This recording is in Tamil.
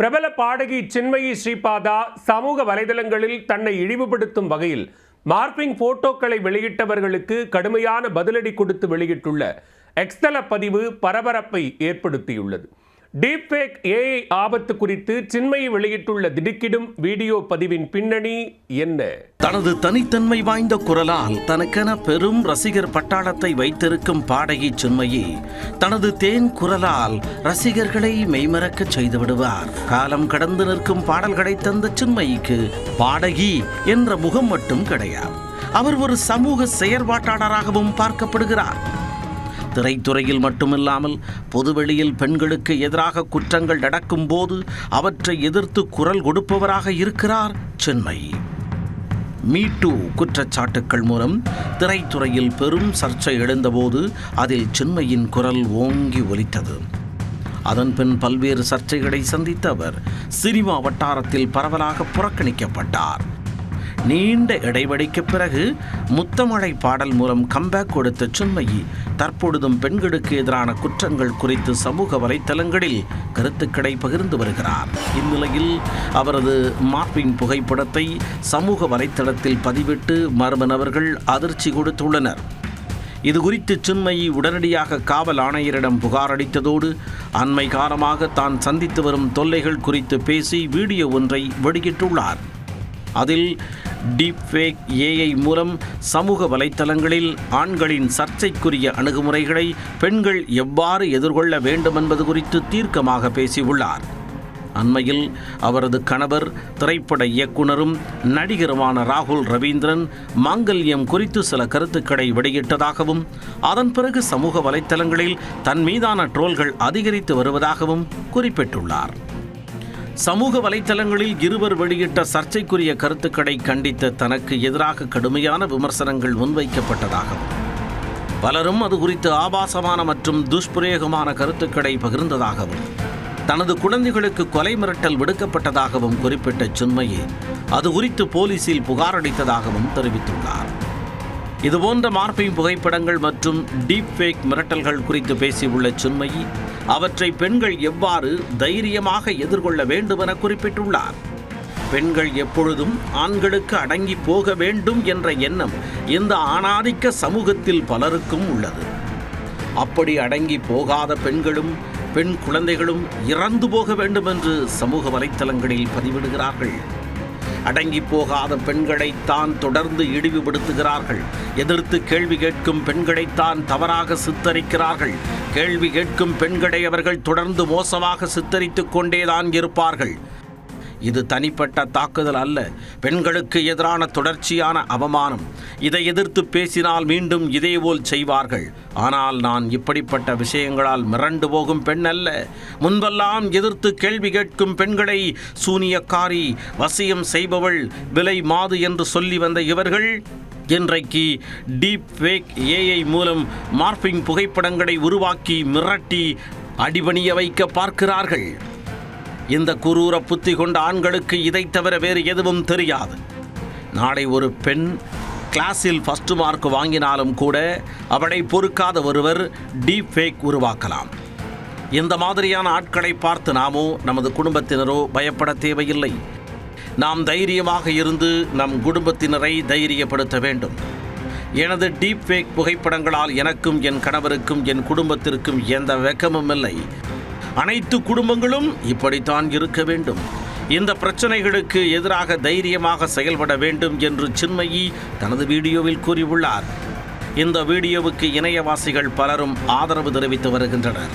பிரபல பாடகி சின்மயி ஸ்ரீபாதா சமூக வலைதளங்களில் தன்னை இழிவுபடுத்தும் வகையில் மார்பிங் போட்டோக்களை வெளியிட்டவர்களுக்கு கடுமையான பதிலடி கொடுத்து வெளியிட்டுள்ள எக்ஸ்தல பதிவு பரபரப்பை ஏற்படுத்தியுள்ளது. டீப்ஃபேக் ஏஐ ஆபத்து குறித்து சின்மயி வெளியிட்டுள்ள திடுக்கிடும் வீடியோ பதிவின் பின்னணி என்ன? தனது தனித்தன்மை வாய்ந்த குரலால் தனக்கென பெரும் ரசிகர் பட்டாளத்தை வைத்திருக்கும் பாடகி சின்மயி தனது தேன் குரலால் ரசிகர்களை மெய்மறக்க செய்து விடுவார். காலம் கடந்து நிற்கும் பாடல்களை தந்த சின்மயிக்கு பாடகி என்ற முகம் மட்டும் கிடையாது. அவர் ஒரு சமூக செயற்பாட்டாளராகவும் பார்க்கப்படுகிறார். திரைத்துறையில் மட்டுமில்லாமல் பொதுவெளியில் பெண்களுக்கு எதிராக குற்றங்கள் நடக்கும் போது அவற்றை எதிர்த்து குரல் கொடுப்பவராக இருக்கிறார் சின்மயி. மீ டூ குற்றச்சாட்டுக்கள் மூலம் திரைத்துறையில் பெரும் சர்ச்சை எழுந்தபோது அதில் சின்மயின் குரல் ஓங்கி ஒலித்தது. அதன்பின் பல்வேறு சர்ச்சைகளை சந்தித்த அவர் சினிமா வட்டாரத்தில் பரவலாக புறக்கணிக்கப்பட்டார். நீண்ட இடைவெளிக்கு பிறகு முத்தமழை பாடல் மூலம் கம்பேக் கொடுத்த சின்மயி தற்பொழுதும் பெண்களுக்கு எதிரான குற்றங்கள் குறித்து சமூக வலைத்தளங்களில் கருத்துக்களை பகிர்ந்து வருகிறார். இந்நிலையில் அவரது மார்பிங் புகைப்படத்தை சமூக வலைத்தளத்தில் பதிவிட்டு மர்ம நபர்கள் அதிர்ச்சி கொடுத்துள்ளனர். இதுகுறித்து சின்மயி உடனடியாக காவல் ஆணையரிடம் புகார் அளித்ததோடு அண்மை காலமாக தான் சந்தித்து வரும் தொல்லைகள் குறித்து பேசி வீடியோ ஒன்றை வெளியிட்டுள்ளார். அதில் டீப்ஃபேக் ஏஐ மூலம் சமூக வலைத்தளங்களில் ஆண்களின் சர்ச்சைக்குரிய அணுகுமுறைகளை பெண்கள் எவ்வாறு எதிர்கொள்ள வேண்டும் என்பது குறித்து தீர்க்கமாக பேசியுள்ளார். அண்மையில் அவரது கணவர் திரைப்பட இயக்குனரும் நடிகருமான ராகுல் ரவீந்திரன் மாங்கல்யம் குறித்து சில கருத்துக்களை வெளியிட்டதாகவும் அதன் பிறகு சமூக வலைத்தளங்களில் தன் மீதான ட்ரோல்கள் அதிகரித்து வருவதாகவும் குறிப்பிட்டுள்ளார். சமூக வலைத்தளங்களில் இருவர் வெளியிட்ட சர்ச்சைக்குரிய கருத்துக்களை கண்டித்த தனக்கு எதிராக கடுமையான விமர்சனங்கள் முன்வைக்கப்பட்டதாகவும் பலரும் அது குறித்து ஆபாசமான மற்றும் துஷ்பிரயோகமான கருத்துக்களை பகிர்ந்ததாகவும் தனது குழந்தைகளுக்கு கொலை மிரட்டல் விடுக்கப்பட்டதாகவும் குறிப்பிட்ட சின்மயி அது குறித்து போலீசில் புகார் அளித்ததாகவும் தெரிவித்துள்ளார். இதுபோன்ற மார்பிங் புகைப்படங்கள் மற்றும் டீப்ஃபேக் மிரட்டல்கள் குறித்து பேசியுள்ள சின்மயி அவற்றை பெண்கள் எவ்வாறு தைரியமாக எதிர்கொள்ள வேண்டும் என குறிப்பிட்டுள்ளார். பெண்கள் எப்பொழுதும் ஆண்களுக்கு அடங்கி போக வேண்டும் என்ற எண்ணம் இந்த ஆணாதிக்க சமூகத்தில் பலருக்கும் உள்ளது. அப்படி அடங்கி போகாத பெண்களும் பெண் குழந்தைகளும் இறந்து போக வேண்டும் என்று சமூக வலைத்தளங்களில் பதிவிடுகிறார்கள். அடங்கி போகாத பெண்களைத்தான் தொடர்ந்து இழிவுபடுத்துகிறார்கள். எதிர்த்து கேள்வி கேட்கும் பெண்களைத்தான் தவறாக சித்தரிக்கிறார்கள். கேள்வி கேட்கும் பெண்களை அவர்கள் தொடர்ந்து மோசமாக சித்தரித்துக் கொண்டேதான் இருப்பார்கள். இது தனிப்பட்ட தாக்குதல் அல்ல, பெண்களுக்கு எதிரான தொடர்ச்சியான அவமானம். இதை எதிர்த்து பேசினால் மீண்டும் இதேபோல் செய்வார்கள். ஆனால் நான் இப்படிப்பட்ட விஷயங்களால் மிரண்டு போகும் பெண் அல்ல. முன்பெல்லாம் எதிர்த்து கேள்வி கேட்கும் பெண்களை சூனியக்காரி, வசியம் செய்பவள், விலை மாது என்று சொல்லி வந்த இவர்கள் இன்றைக்கு டீப்ஃபேக் ஏஐ மூலம் மார்பிங் புகைப்படங்களை உருவாக்கி மிரட்டி அடிபணிய வைக்க பார்க்கிறார்கள். இந்த குரூர புத்தி கொண்ட ஆண்களுக்கு இதை தவிர வேறு எதுவும் தெரியாது. நாளை ஒரு பெண் கிளாஸில் ஃபர்ஸ்ட் மார்க் வாங்கினாலும் கூட அவளை பொறுக்காத ஒருவர் டீப்ஃபேக் உருவாக்கலாம். இந்த மாதிரியான ஆட்களை பார்த்து நாமோ நமது குடும்பத்தினரோ பயப்பட தேவையில்லை. நாம் தைரியமாக இருந்து நம் குடும்பத்தினரை தைரியப்படுத்த வேண்டும். எனது டீப்ஃபேக் புகைப்படங்களால் எனக்கும் என் கணவருக்கும் என் குடும்பத்திற்கும் எந்த வெட்கமும் இல்லை. அனைத்து குடும்பங்களும் இப்படித்தான் இருக்க வேண்டும். இந்த பிரச்சனைகளுக்கு எதிராக தைரியமாக செயல்பட வேண்டும் என்று சின்மயி தனது வீடியோவில் கூறியுள்ளார். இந்த வீடியோவுக்கு இணையவாசிகள் பலரும் ஆதரவு தெரிவித்து வருகின்றனர்.